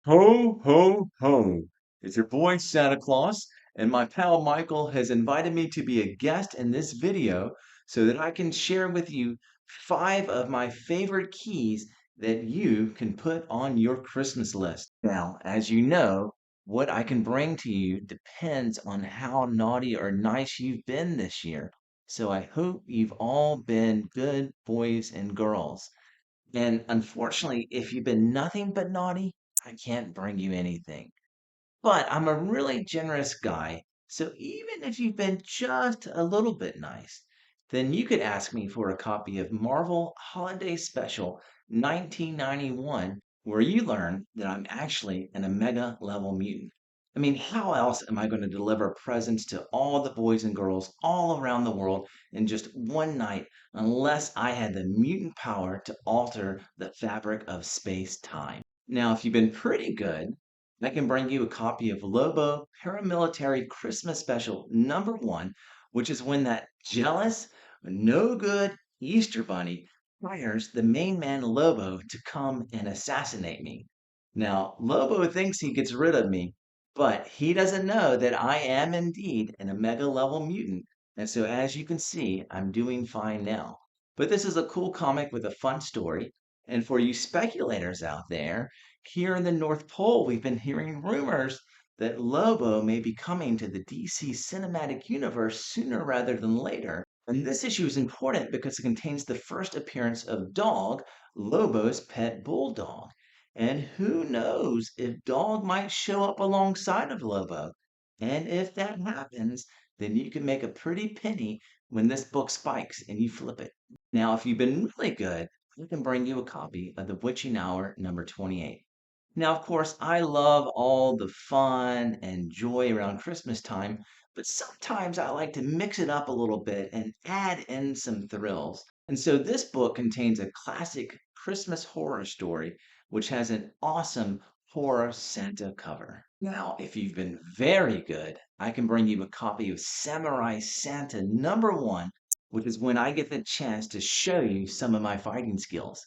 Ho, ho, ho. It's your boy Santa Claus, and my pal Michael has invited me to be a guest in this video so that I can share with you 5 of my favorite keys that you can put on your Christmas list. Now, as you know, what I can bring to you depends on how naughty or nice you've been this year. So I hope you've all been good boys and girls. And unfortunately, if you've been nothing but naughty, I can't bring you anything. But I'm a really generous guy. So even if you've been just a little bit nice, then you could ask me for a copy of Marvel Holiday Special 1991, where you learn that I'm actually an Omega level mutant. I mean, how else am I going to deliver presents to all the boys and girls all around the world in just one night unless I had the mutant power to alter the fabric of space time? Now, if you've been pretty good, I can bring you a copy of Lobo Paramilitary Christmas Special #1, which is when that jealous, no good Easter Bunny hires the main man Lobo to come and assassinate me. Now, Lobo thinks he gets rid of me, but he doesn't know that I am indeed an Omega level mutant. And so, as you can see, I'm doing fine now. But this is a cool comic with a fun story. And for you speculators out there, here in the North Pole, we've been hearing rumors that Lobo may be coming to the DC cinematic universe sooner rather than later. And this issue is important because it contains the first appearance of Dog, Lobo's pet bulldog. And who knows if Dog might show up alongside of Lobo. And if that happens, then you can make a pretty penny when this book spikes and you flip it. Now, if you've been really good, I can bring you a copy of The Witching Hour #28. Now, of course, I love all the fun and joy around Christmas time, but sometimes I like to mix it up a little bit and add in some thrills. And so this book contains a classic Christmas horror story, which has an awesome horror Santa cover. Now, if you've been very good, I can bring you a copy of Samurai Santa #1, which is when I get the chance to show you some of my fighting skills.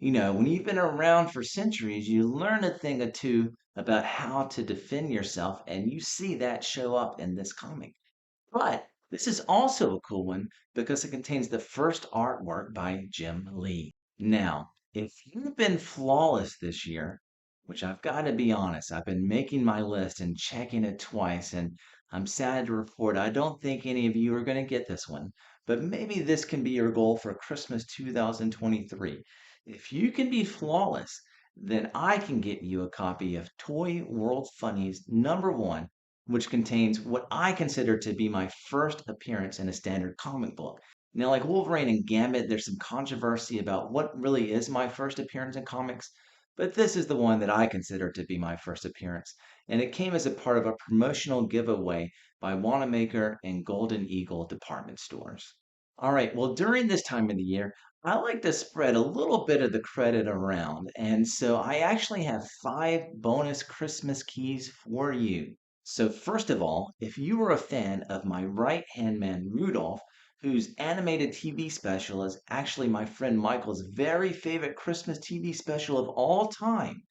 When you've been around for centuries, you learn a thing or two about how to defend yourself, and you see that show up in this comic. But this is also a cool one because it contains the first artwork by Jim Lee. Now, if you've been flawless this year, which I've got to be honest, I've been making my list and checking it twice, and I'm sad to report I don't think any of you are going to get this one. But maybe this can be your goal for Christmas 2023. If you can be flawless, then I can get you a copy of Toy World Funnies #1, which contains what I consider to be my first appearance in a standard comic book. Now, like Wolverine and Gambit, there's some controversy about what really is my first appearance in comics, but this is the one that I consider to be my first appearance. And it came as a part of a promotional giveaway by Wanamaker and Golden Eagle department stores. All right, well, during this time of the year, I like to spread a little bit of the credit around. And so I actually have 5 bonus Christmas keys for you. So, first of all, if you are a fan of my right hand man, Rudolph, whose animated TV special is actually my friend Michael's very favorite Christmas TV special of all time,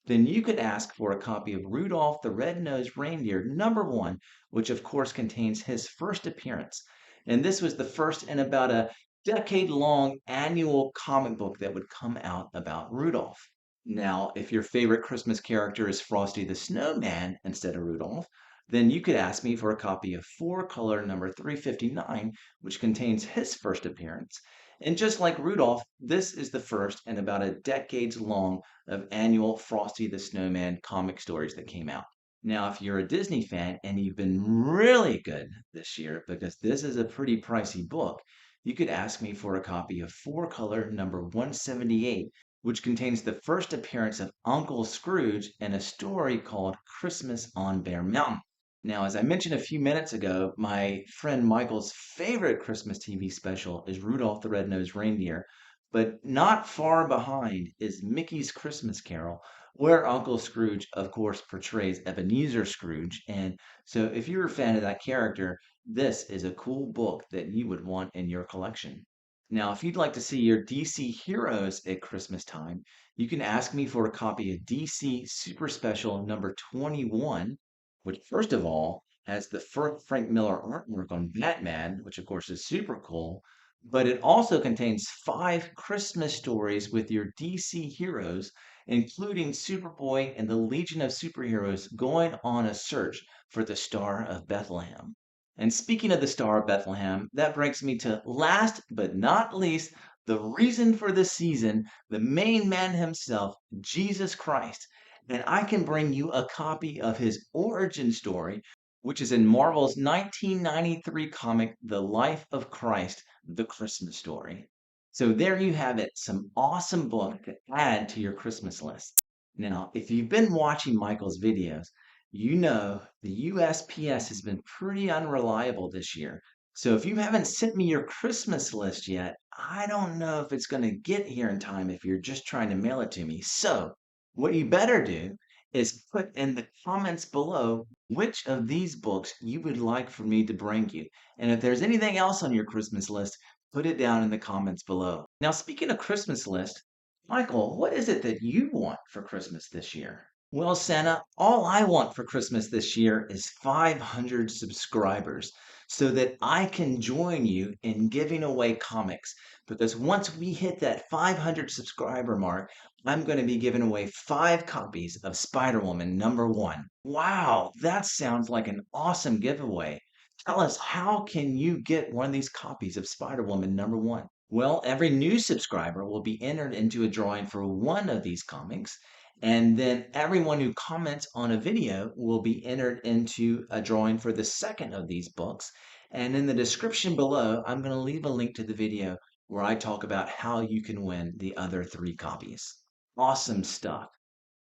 then you could ask for a copy of Rudolph the Red-Nosed Reindeer #1, which of course contains his first appearance. And this was the first in about a decade-long annual comic book that would come out about Rudolph. Now, if your favorite Christmas character is Frosty the Snowman instead of Rudolph, then you could ask me for a copy of Four Color #359, which contains his first appearance. And just like Rudolph, this is the first in about a decades long of annual Frosty the Snowman comic stories that came out. Now, if you're a Disney fan and you've been really good this year, because this is a pretty pricey book, you could ask me for a copy of Four Color #178, which contains the first appearance of Uncle Scrooge in a story called Christmas on Bear Mountain. Now, as I mentioned a few minutes ago, my friend Michael's favorite Christmas TV special is Rudolph the Red-Nosed Reindeer, but not far behind is Mickey's Christmas Carol, where Uncle Scrooge, of course, portrays Ebenezer Scrooge. And so, if you're a fan of that character, this is a cool book that you would want in your collection. Now, if you'd like to see your DC heroes at Christmas time, you can ask me for a copy of DC Super Special number 21, which, first of all, has the Frank Miller artwork on Batman, which, of course, is super cool. But it also contains 5 Christmas stories with your DC heroes, including Superboy and the Legion of Superheroes going on a search for the Star of Bethlehem. And speaking of the Star of Bethlehem, that brings me to last but not least, the reason for the season, the main man himself, Jesus Christ. And I can bring you a copy of his origin story, which is in Marvel's 1993 comic, The Life of Christ, The Christmas Story. So there you have it, some awesome book to add to your Christmas list. Now, if you've been watching Michael's videos, you know the USPS has been pretty unreliable this year. So if you haven't sent me your Christmas list yet, I don't know if it's going to get here in time if you're just trying to mail it to me. So what you better do is put in the comments below which of these books you would like for me to bring you. And if there's anything else on your Christmas list, put it down in the comments below. Now, speaking of Christmas list, Michael, what is it that you want for Christmas this year? Well, Santa, all I want for Christmas this year is 500 subscribers so that I can join you in giving away comics. Because once we hit that 500 subscriber mark, I'm going to be giving away 5 copies of Spider-Woman #1. Wow, that sounds like an awesome giveaway. Tell us, how can you get one of these copies of Spider-Woman #1? Well, every new subscriber will be entered into a drawing for one of these comics. And then everyone who comments on a video will be entered into a drawing for the second of these books. And in the description below, I'm going to leave a link to the video where I talk about how you can win the other 3 copies. Awesome stuff.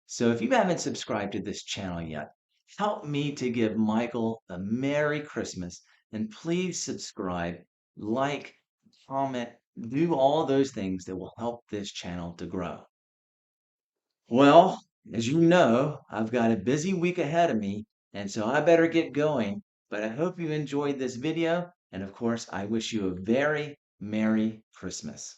So if you haven't subscribed to this channel yet, help me to give Michael a Merry Christmas. And please subscribe, like, comment, do all those things that will help this channel to grow. Well, as you know, I've got a busy week ahead of me, and so I better get going. But I hope you enjoyed this video, and of course, I wish you a very Merry Christmas.